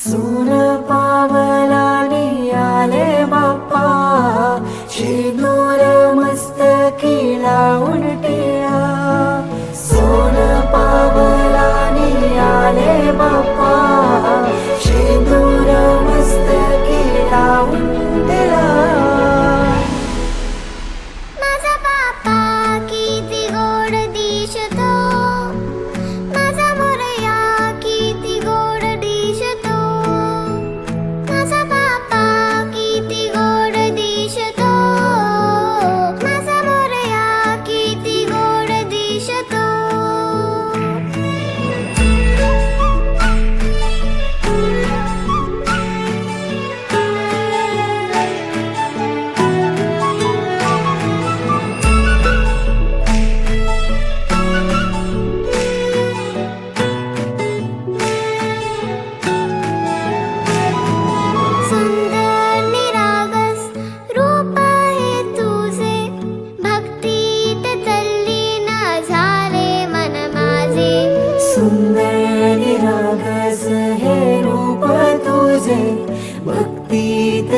सून पावलानी आले बाप्पा, शेंदूर मस्तकी लावून टिळा. सोन पावलानी आले बाप्पा, शेंदूर मस्तकी लावून टिळा. माझा बाप्पा किती गोड दिसतो, माझा मोरया किती गोड दिसतो. माझा बाप्पा किती गोड दिसतो, माझा मोरया किती गोड दिसतो. सुंदर निरागस रूप आहे तुझे, भक्तीत तल्लीन झाले मन माझे. सुंदर निरागस हे रूप तुझे, भक्तीत